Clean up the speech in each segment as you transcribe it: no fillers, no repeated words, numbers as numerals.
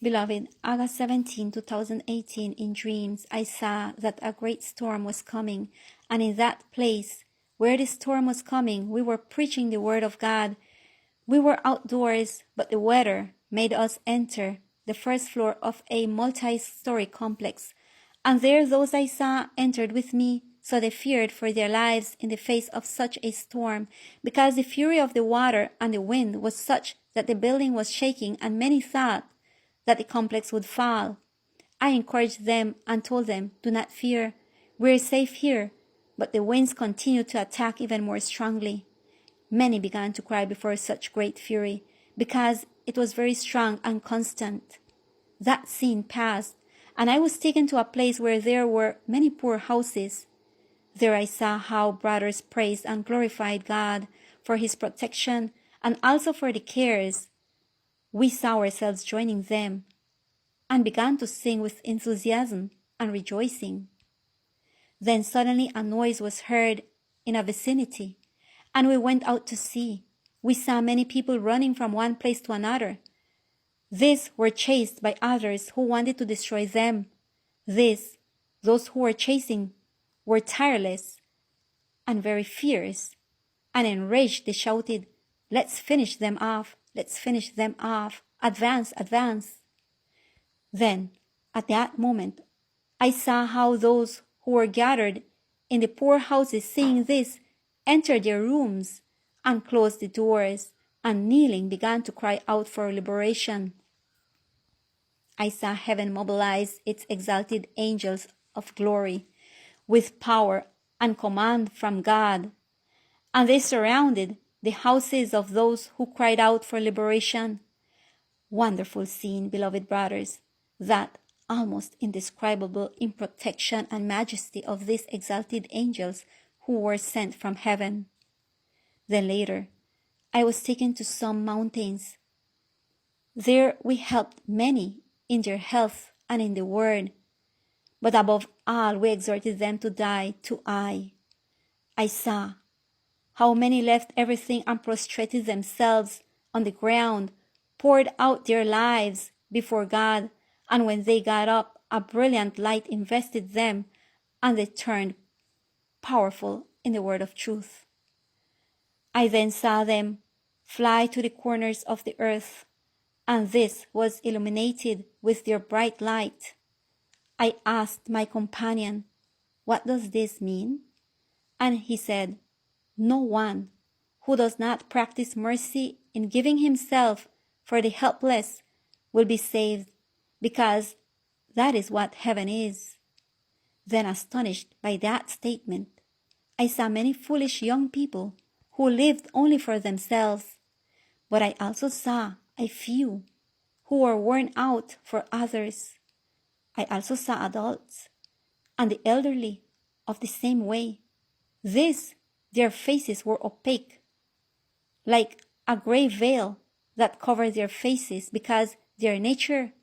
Beloved, August 17, 2018, in dreams, I saw that a great storm was coming, and in that place where the storm was coming, we were preaching the word of God. We were outdoors, but the weather made us enter the first floor of a multi-story complex, and there those I saw entered with me, so they feared for their lives in the face of such a storm, because the fury of the water and the wind was such that the building was shaking, and many thought that the complex would fall. I encouraged them and told them, "Do not fear. We're safe here." But the winds continued to attack even more strongly. Many began to cry before such great fury, because it was very strong and constant. That scene passed, and I was taken to a place where there were many poor houses. There I saw how brothers praised and glorified God for His protection and also for the cares. We saw ourselves joining them and began to sing with enthusiasm and rejoicing. Then suddenly a noise was heard in a vicinity, and we went out to see. We saw many people running from one place to another. These were chased by others who wanted to destroy them. Those who were chasing, were tireless and very fierce, and enraged they shouted, "Let's finish them off! Let's finish them off! Advance, advance!" Then, at that moment, I saw how those who were gathered in the poor houses, seeing this, entered their rooms and closed the doors, and kneeling began to cry out for liberation. I saw heaven mobilize its exalted angels of glory with power and command from God, and they surrounded the houses of those who cried out for liberation. Wonderful scene, beloved brothers, that almost indescribable in protection and majesty of these exalted angels who were sent from heaven. Then later, I was taken to some mountains. There we helped many in their health and in the word, but above all we exhorted them to die to I saw how many left everything and prostrated themselves on the ground, poured out their lives before God, and when they got up, a brilliant light invested them, and they turned powerful in the word of truth. I then saw them fly to the corners of the earth, and this was illuminated with their bright light. I asked my companion, "What does this mean?" And he said, "No one who does not practice mercy in giving himself for the helpless will be saved, because that is what heaven is." Then, astonished by that statement, I saw many foolish young people who lived only for themselves, but I also saw a few who were worn out for others. I also saw adults and the elderly of the same way. Their faces were opaque, like a gray veil that covered their faces, because their nature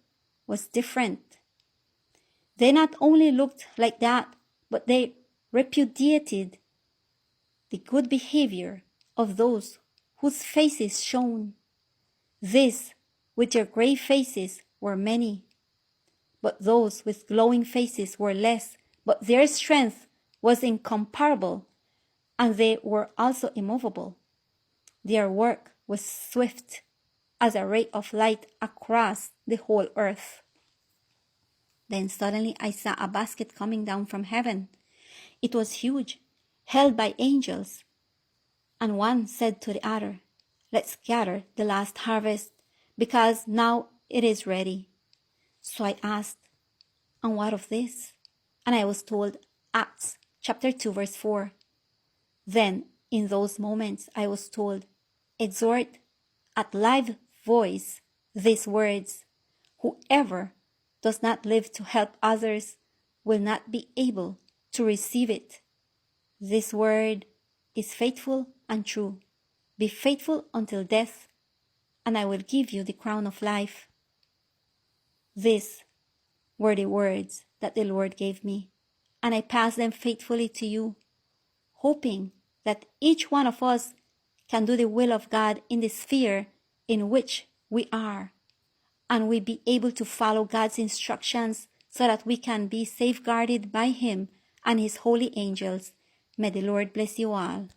was different. They not only looked like that, but they repudiated the good behavior of those whose faces shone. These, with their gray faces, were many, but those with glowing faces were less, but their strength was incomparable, and they were also immovable. Their work was swift as a ray of light across the whole earth. Then suddenly I saw a basket coming down from heaven. It was huge, held by angels, and one said to the other, "Let's gather the last harvest, because now it is ready." So I asked, "And what of this?" And I was told, Acts chapter 2 verse 4. Then in those moments I was told, "Exhort at live voice these words: whoever does not live to help others will not be able to receive it. This word is faithful and true. Be faithful until death, and I will give you the crown of life." These were the words that the Lord gave me, and I pass them faithfully to you, hoping that each one of us can do the will of God in the sphere in which we are, and we be able to follow God's instructions so that we can be safeguarded by Him and His holy angels. May the Lord bless you all.